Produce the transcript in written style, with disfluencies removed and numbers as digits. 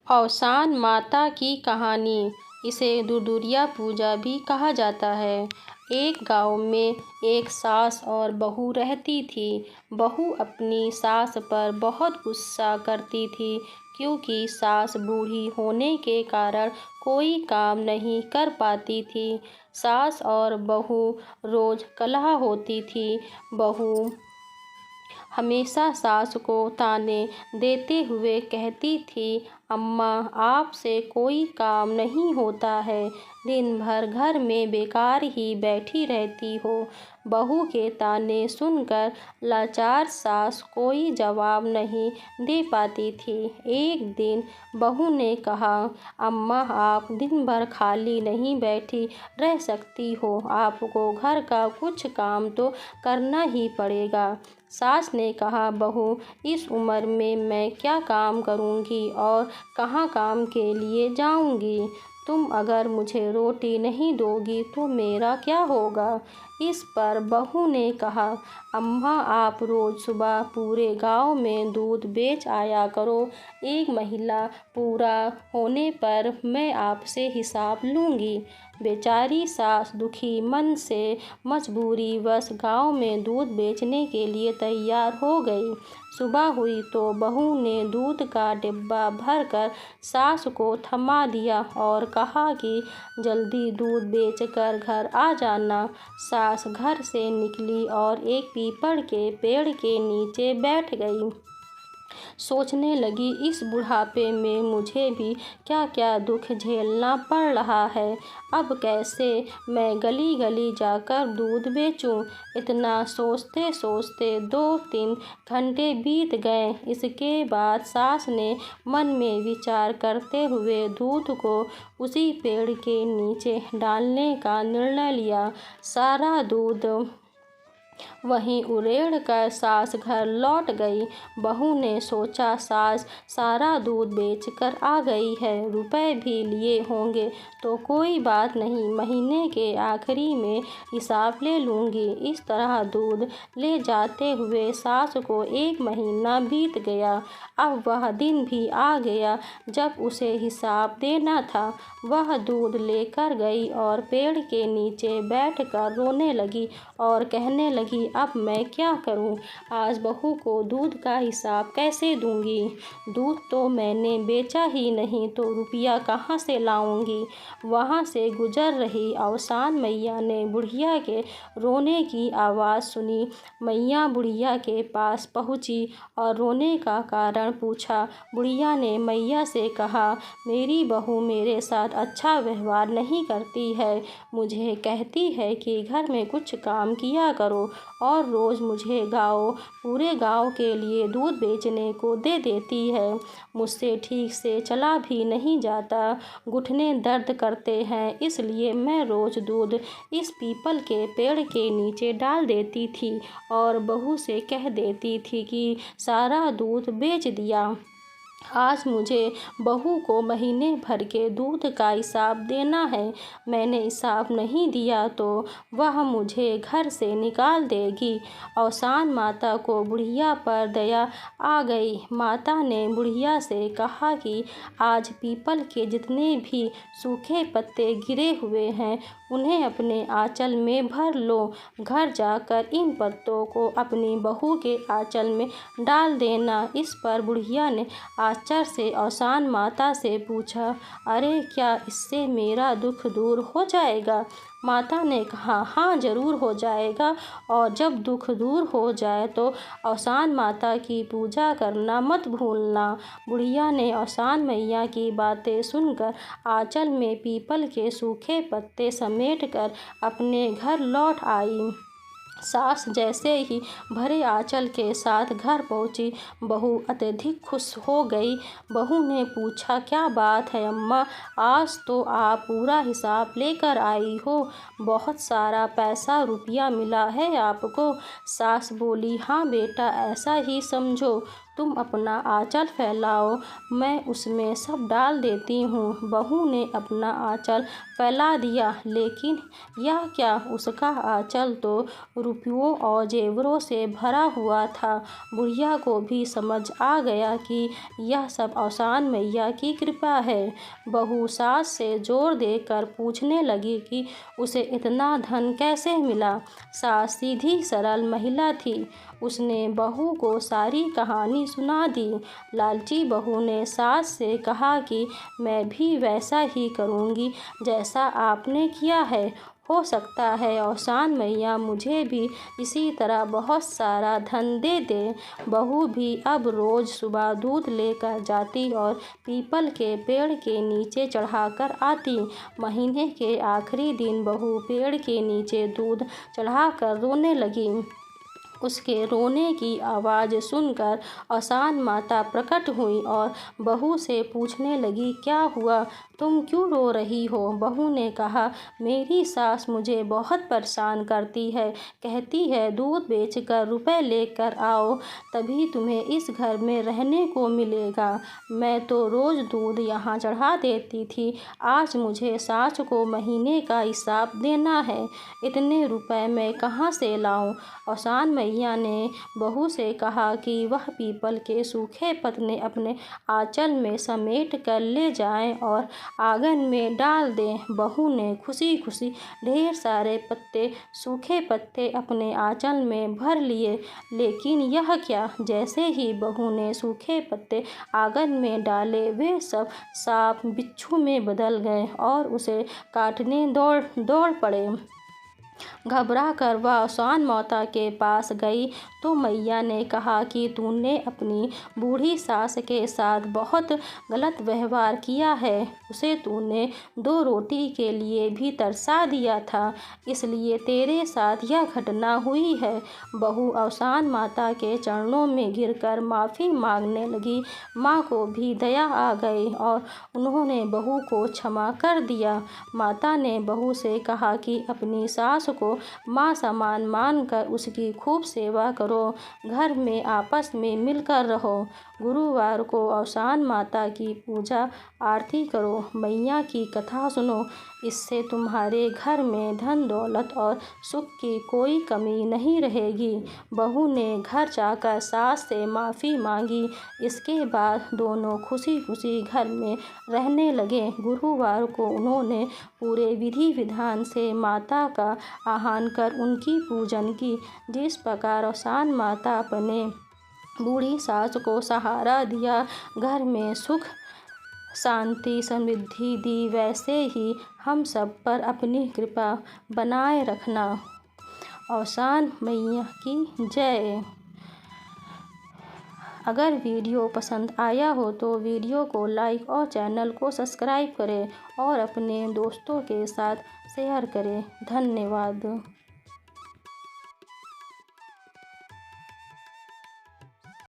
औसान माता की कहानी। इसे दुर्दुरिया पूजा भी कहा जाता है। एक गांव में एक सास और बहू रहती थी। बहू अपनी सास पर बहुत गुस्सा करती थी, क्योंकि सास बूढ़ी होने के कारण कोई काम नहीं कर पाती थी। सास और बहू रोज कलह होती थी। बहू हमेशा सास को ताने देते हुए कहती थी, अम्मा, आपसे कोई काम नहीं होता है, दिन भर घर में बेकार ही बैठी रहती हो। बहू के ताने सुनकर लाचार सास कोई जवाब नहीं दे पाती थी। एक दिन बहू ने कहा, अम्मा, आप दिन भर खाली नहीं बैठी रह सकती हो, आपको घर का कुछ काम तो करना ही पड़ेगा। सास ने कहा, बहू, इस उम्र में मैं क्या काम करूँगी और कहाँ काम के लिए जाऊँगी? तुम अगर मुझे रोटी नहीं दोगी तो मेरा क्या होगा? इस पर बहू ने कहा, अम्मा, आप रोज़ सुबह पूरे गांव में दूध बेच आया करो। एक महीना पूरा होने पर मैं आपसे हिसाब लूँगी। बेचारी सास दुखी मन से मजबूरीवश गांव में दूध बेचने के लिए तैयार हो गई। सुबह हुई तो बहू ने दूध का डिब्बा भरकर सास को थमा दिया और कहा कि जल्दी दूध बेचकर घर आ जाना। सास घर से निकली और एक पीपल के पेड़ के नीचे बैठ गई। सोचने लगी, इस बुढ़ापे में मुझे भी क्या क्या दुख झेलना पड़ रहा है। अब कैसे मैं गली गली जाकर दूध बेचूं? इतना सोचते सोचते 2-3 घंटे बीत गए। इसके बाद सास ने मन में विचार करते हुए दूध को उसी पेड़ के नीचे डालने का निर्णय लिया। सारा दूध वहीं उड़ेड़ कर सास घर लौट गई। बहू ने सोचा, सास सारा दूध बेचकर आ गई है, रुपए भी लिए होंगे तो कोई बात नहीं, महीने के आखिरी में हिसाब ले लूँगी। इस तरह दूध ले जाते हुए सास को 1 महीना बीत गया। अब वह दिन भी आ गया जब उसे हिसाब देना था। वह दूध लेकर गई और पेड़ के नीचे बैठकर रोने लगी और कहने लगी, अब मैं क्या करूं? आज बहू को दूध का हिसाब कैसे दूंगी? दूध तो मैंने बेचा ही नहीं तो रुपया कहाँ से लाऊंगी? वहाँ से गुजर रही औसान मैया ने बुढ़िया के रोने की आवाज़ सुनी। मैया बुढ़िया के पास पहुँची और रोने का कारण पूछा। बुढ़िया ने मैया से कहा, मेरी बहू मेरे साथ अच्छा व्यवहार नहीं करती है। मुझे कहती है कि घर में कुछ काम किया करो और रोज़ मुझे पूरे गांव के लिए दूध बेचने को दे देती है। मुझसे ठीक से चला भी नहीं जाता, घुटने दर्द करते हैं, इसलिए मैं रोज़ दूध इस पीपल के पेड़ के नीचे डाल देती थी और बहू से कह देती थी कि सारा दूध बेच दिया। आज मुझे बहू को महीने भर के दूध का हिसाब देना है। मैंने हिसाब नहीं दिया तो वह मुझे घर से निकाल देगी। औसान माता को बुढ़िया पर दया आ गई। माता ने बुढ़िया से कहा कि आज पीपल के जितने भी सूखे पत्ते गिरे हुए हैं उन्हें अपने आंचल में भर लो। घर जाकर इन पत्तों को अपनी बहू के आंचल में डाल देना। इस पर बुढ़िया ने आश्चर्य से औसान माता से पूछा, अरे, क्या इससे मेरा दुख दूर हो जाएगा? माता ने कहा, हाँ, ज़रूर हो जाएगा, और जब दुख दूर हो जाए तो औसान माता की पूजा करना मत भूलना। बुढ़िया ने औसान मैया की बातें सुनकर आंचल में पीपल के सूखे पत्ते समेटकर अपने घर लौट आई। सास जैसे ही भरे आंचल के साथ घर पहुंची, बहू अत्यधिक खुश हो गई। बहू ने पूछा, क्या बात है अम्मा, आज तो आप पूरा हिसाब लेकर आई हो, बहुत सारा पैसा रुपया मिला है आपको? सास बोली, हाँ बेटा, ऐसा ही समझो। तुम अपना आँचल फैलाओ, मैं उसमें सब डाल देती हूँ। बहू ने अपना आँचल फैला दिया, लेकिन यह क्या, उसका आँचल तो रुपयों और जेवरों से भरा हुआ था। बुढ़िया को भी समझ आ गया कि यह सब औसान मैया की कृपा है। बहू सास से जोर देकर पूछने लगी कि उसे इतना धन कैसे मिला। सास सीधी सरल महिला थी, उसने बहू को सारी कहानी सुना दी। लालची बहू ने सास से कहा कि मैं भी वैसा ही करूँगी जैसा आपने किया है। हो सकता है औसान मैया मुझे भी इसी तरह बहुत सारा धन दे दे। बहू भी अब रोज़ सुबह दूध लेकर जाती और पीपल के पेड़ के नीचे चढ़ाकर आती। महीने के आखिरी दिन बहू पेड़ के नीचे दूध चढ़ाकर रोने लगी। उसके रोने की आवाज़ सुनकर औसान माता प्रकट हुई और बहू से पूछने लगी, क्या हुआ, तुम क्यों रो रही हो। बहू ने कहा, मेरी सास मुझे बहुत परेशान करती है, कहती है दूध बेचकर रुपए लेकर आओ, तभी तुम्हें इस घर में रहने को मिलेगा। मैं तो रोज़ दूध यहाँ चढ़ा देती थी, आज मुझे सास को महीने का हिसाब देना है, इतने रुपए मैं कहाँ से लाऊं। औसान मैया ने बहू से कहा कि वह पीपल के सूखे पत्ते अपने आंचल में समेट कर ले जाएं और आंगन में डाल दें। बहू ने खुशी खुशी ढेर सारे सूखे पत्ते अपने आंचल में भर लिए, लेकिन यह क्या, जैसे ही बहू ने सूखे पत्ते आंगन में डाले, वे सब सांप बिच्छू में बदल गए और उसे काटने दौड़ पड़े। घबरा कर वह औसान माता के पास गई तो मैया ने कहा कि तूने अपनी बूढ़ी सास के साथ बहुत गलत व्यवहार किया है, उसे तूने 2 रोटी के लिए भी तरसा दिया था, इसलिए तेरे साथ यह घटना हुई है। बहू औसान माता के चरणों में गिरकर माफ़ी मांगने लगी। माँ को भी दया आ गई और उन्होंने बहू को क्षमा कर दिया। माता ने बहू से कहा कि अपनी सास को माँ समान मानकर उसकी खूब सेवा करो, घर में आपस में मिलकर रहो। गुरुवार को औसान माता की पूजा आरती करो, मैया की कथा सुनो, इससे तुम्हारे घर में धन दौलत और सुख की कोई कमी नहीं रहेगी। बहू ने घर जाकर सास से माफ़ी मांगी। इसके बाद दोनों खुशी खुशी घर में रहने लगे। गुरुवार को उन्होंने पूरे विधि विधान से माता का आह्वान कर उनकी पूजन की। जिस प्रकार औसान माता अपने बूढ़ी सास को सहारा दिया, घर में सुख शांति समृद्धि दी, वैसे ही हम सब पर अपनी कृपा बनाए रखना। औसान मैया की जय। अगर वीडियो पसंद आया हो तो वीडियो को लाइक और चैनल को सब्सक्राइब करें और अपने दोस्तों के साथ शेयर करें। धन्यवाद।